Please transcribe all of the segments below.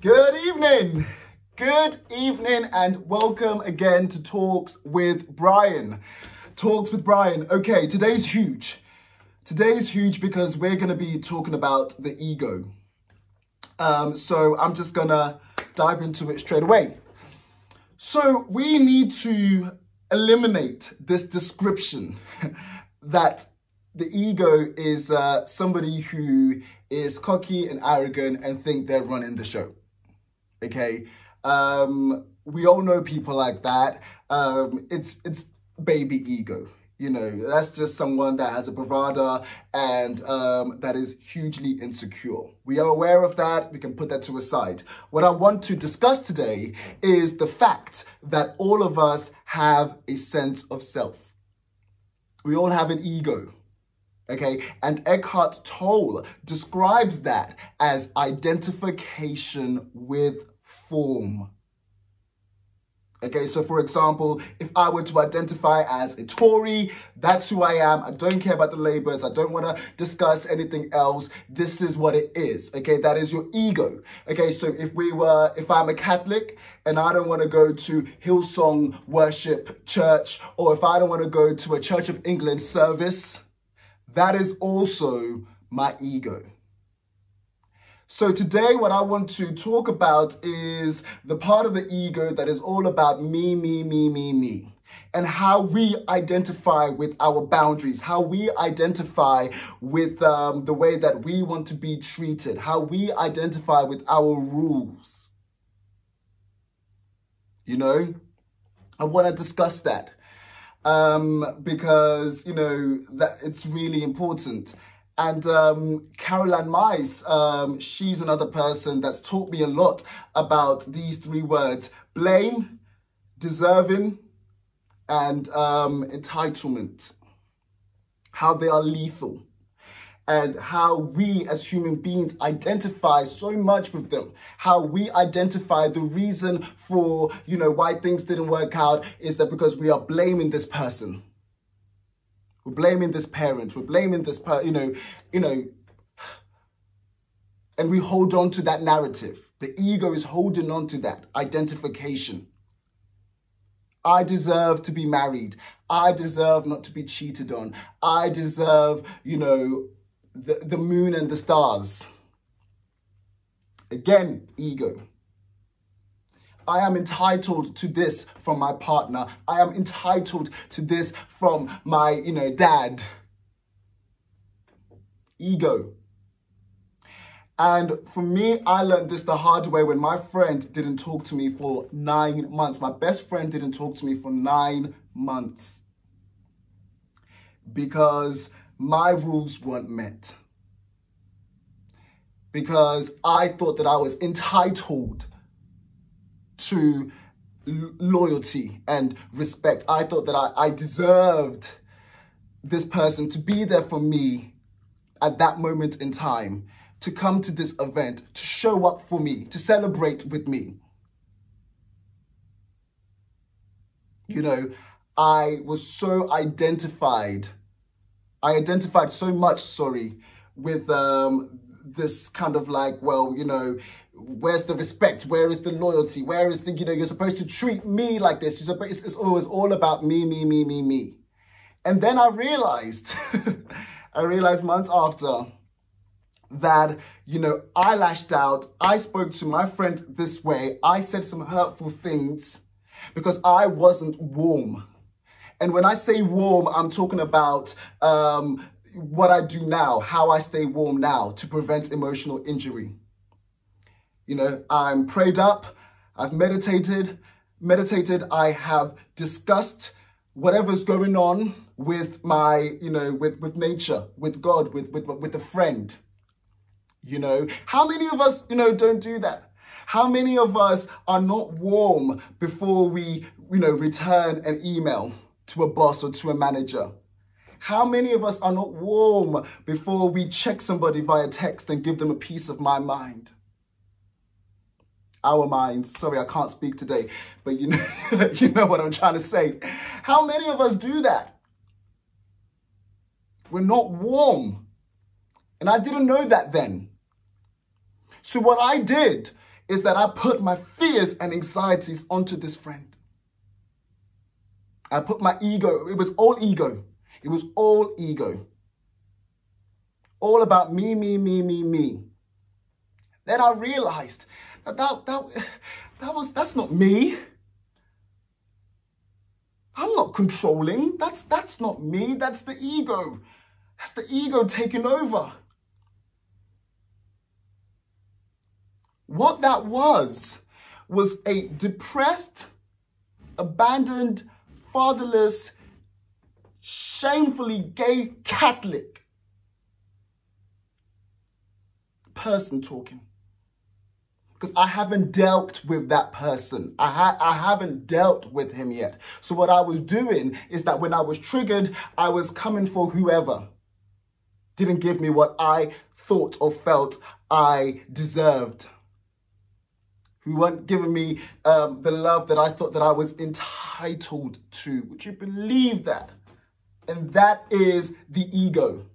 Good evening. Good evening and welcome again to Talks with Brian. Talks with Brian. Okay, today's huge. Today's huge because we're going to be talking about the ego. So I'm just going to dive into it straight away. So we need to eliminate this description that the ego is somebody who is cocky and arrogant and think they're running the show. Okay, we all know people like that. It's baby ego. You know, that's just someone that has a bravado and that is hugely insecure. We are aware of that. We can put that to a side. What I want to discuss today is the fact that all of us have a sense of self. We all have an ego. Okay, and Eckhart Tolle describes that as identification with form. Okay, so for example, if I were to identify as a Tory, that's who I am. I don't care about the labels. I don't want to discuss anything else. This is what it is. Okay, that is your ego. Okay, so if I'm a Catholic and I don't want to go to Hillsong Worship Church, or if I don't want to go to a Church of England service, that is also my ego. So today what I want to talk about is the part of the ego that is all about me, and how we identify with our boundaries, how we identify with the way that we want to be treated, how we identify with our rules. You know, I want to discuss that. Because, you know, that it's really important. And Caroline Myss, she's another person that's taught me a lot about these three words: blame, deserving, and entitlement. How they are lethal. And how we as human beings identify so much with them. How we identify the reason for, you know, why things didn't work out is that because we are blaming this person. We're blaming this parent. We're blaming this, and we hold on to that narrative. The ego is holding on to that identification. I deserve to be married. I deserve not to be cheated on. I deserve, you know, the moon and the stars. Again, ego. I am entitled to this from my partner. I am entitled to this from my, dad. Ego. And for me, I learned this the hard way when my friend didn't talk to me for 9 months. My best friend didn't talk to me for 9 months. Because my rules weren't met. Because I thought that I was entitled to loyalty and respect. I thought that I deserved this person to be there for me at that moment in time, to come to this event, to show up for me, to celebrate with me. You know, I was so identified. I identified so much, with this kind of like, well, you know, where's the respect? Where is the loyalty? Where is the, you know, you're supposed to treat me like this. It's always all about me. And then I realized, months after that, you know, I lashed out. I spoke to my friend this way. I said some hurtful things because I wasn't warm. And when I say warm, I'm talking about what I do now, how I stay warm now to prevent emotional injury. You know, I'm prayed up, I've meditated, I have discussed whatever's going on with my, you know, with nature, with God, with a friend. You know, how many of us, you know, don't do that? How many of us are not warm before we, you know, return an email to a boss or to a manager? How many of us are not warm before we check somebody via text and give them a piece of my mind? Our minds. Sorry, I can't speak today, but you know, you know what I'm trying to say. How many of us do that? We're not warm. And I didn't know that then. So what I did is that I put my fears and anxieties onto this friend. I put my ego, it was all ego. It was all ego. All about me, me, me, me, me. Then I realized that's not me. I'm not controlling. That's not me. That's the ego. That's the ego taking over. What that was a depressed, abandoned, fatherless, shamefully gay Catholic person talking. Because I haven't dealt with that person. I haven't dealt with him yet. So what I was doing is that when I was triggered, I was coming for whoever didn't give me what I thought or felt I deserved. Who weren't giving me the love that I thought that I was entitled to. Would you believe that? And that is the ego.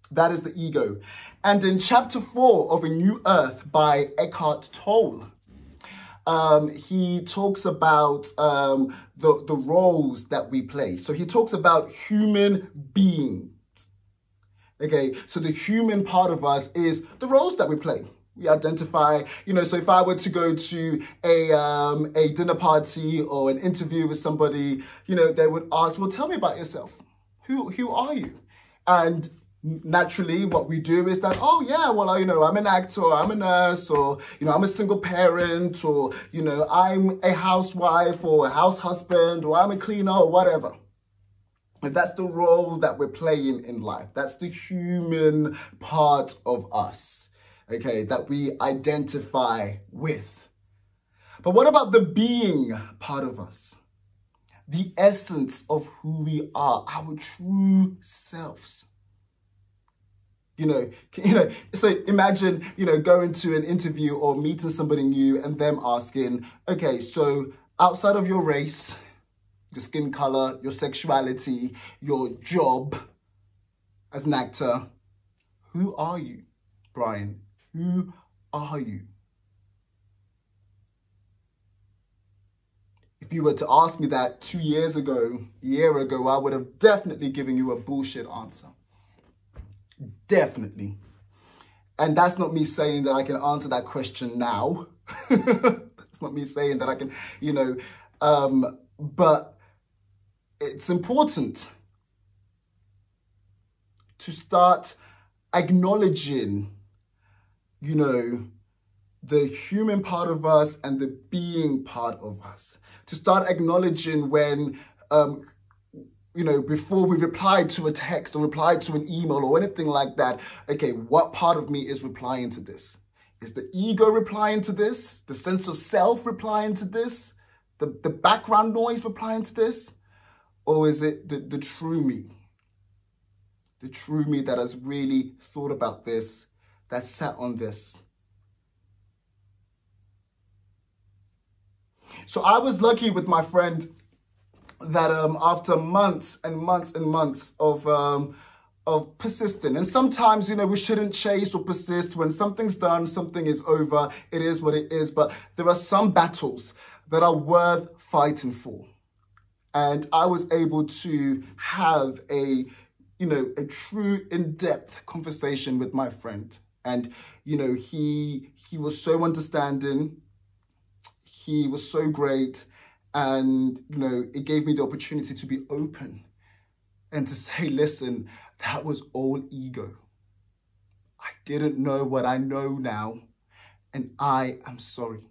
That is the ego. And in chapter 4 of A New Earth by Eckhart Tolle, he talks about the roles that we play. So he talks about human beings. Okay, so the human part of us is the roles that we play. We identify, so if I were to go to a dinner party or an interview with somebody, they would ask, well, tell me about yourself. Who are you? And naturally, what we do is that, oh yeah, well, I'm an actor, or I'm a nurse, or, I'm a single parent, or, I'm a housewife or a house husband, or I'm a cleaner or whatever. And that's the role that we're playing in life. That's the human part of us, okay, that we identify with. But what about the being part of us? The essence of who we are, our true selves. So imagine, going to an interview or meeting somebody new and them asking, okay, so outside of your race, your skin color, your sexuality, your job as an actor, who are you, Brian? Who are you? If you were to ask me that 2 years ago, a year ago, I would have definitely given you a bullshit answer. Definitely. And that's not me saying that I can answer that question now. That's not me saying that I can, but it's important to start acknowledging, the human part of us and the being part of us. To start acknowledging when, before we reply to a text or reply to an email or anything like that, okay, what part of me is replying to this? Is the ego replying to this? The sense of self replying to this? The background noise replying to this? Or is it the true me? The true me that has really thought about this, that sat on this. So I was lucky with my friend that after months and months and months of persisting, and sometimes, we shouldn't chase or persist. When something's done, something is over, it is what it is. But there are some battles that are worth fighting for. And I was able to have a true in-depth conversation with my friend. And, he was so understanding. He was so great. And, it gave me the opportunity to be open and to say, listen, that was all ego. I didn't know what I know now, and I am sorry.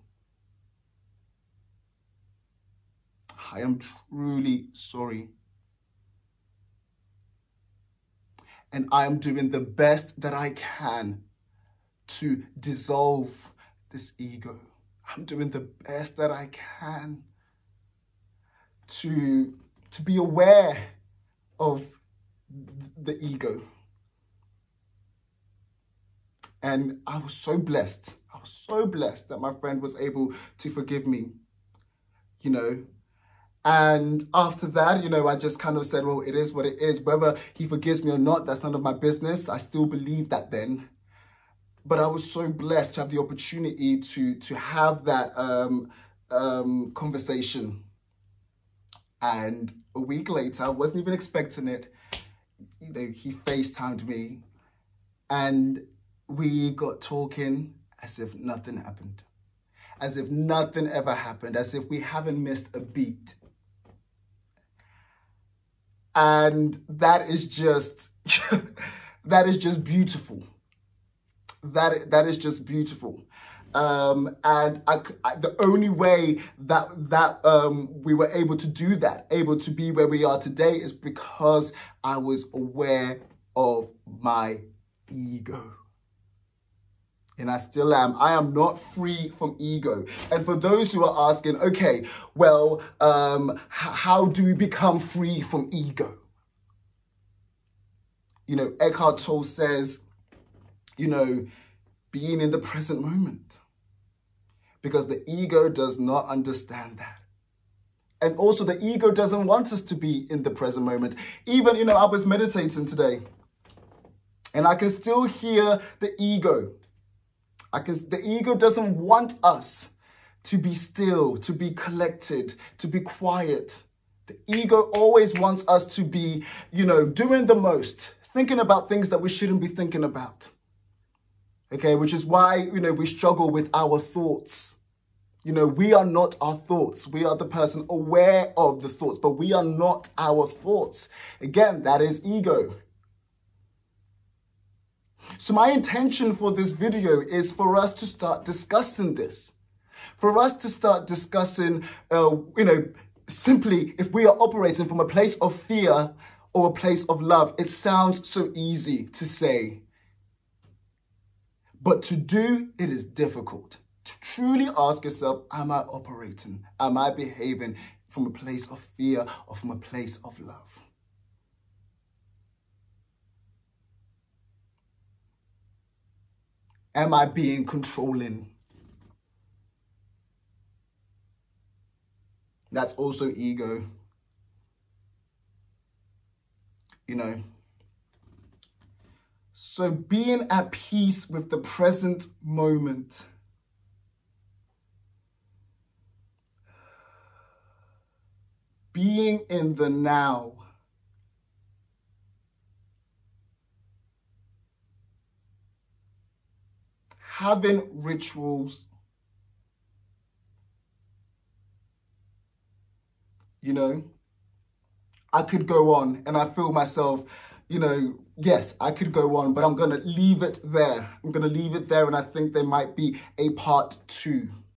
I am truly sorry. And I am doing the best that I can to dissolve this ego. I'm doing the best that I can to be aware of the ego. And I was so blessed. I was so blessed that my friend was able to forgive me, And after that, I just kind of said, well, it is what it is. Whether he forgives me or not, that's none of my business. I still believe that then. But I was so blessed to have the opportunity to have that conversation. And a week later, I wasn't even expecting it. You know, he FaceTimed me and we got talking as if nothing happened. As if nothing ever happened, as if we haven't missed a beat. And that is just, that is just beautiful. That is just beautiful. And the only way that we were able to do that, able to be where we are today, is because I was aware of my ego. And I still am. I am not free from ego. And for those who are asking, okay, well, how do we become free from ego? You know, Eckhart Tolle says, you know, being in the present moment. Because the ego does not understand that. And also the ego doesn't want us to be in the present moment. Even, you know, I was meditating today and I can still hear the ego. The ego doesn't want us to be still, to be collected, to be quiet. The ego always wants us to be, you know, doing the most, thinking about things that we shouldn't be thinking about. Okay, which is why, you know, we struggle with our thoughts. You know, we are not our thoughts. We are the person aware of the thoughts, but we are not our thoughts. Again, that is ego. So my intention for this video is for us to start discussing this. For us to start discussing, you know, simply if we are operating from a place of fear or a place of love. It sounds so easy to say. But to do, it is difficult. To truly ask yourself, am I operating? Am I behaving from a place of fear or from a place of love? Am I being controlling? That's also ego. You know. So being at peace with the present moment. Being in the now. Having rituals. You know, I could go on and I feel myself, you know, yes, I could go on, but I'm going to leave it there. I'm going to leave it there, and I think there might be a part 2.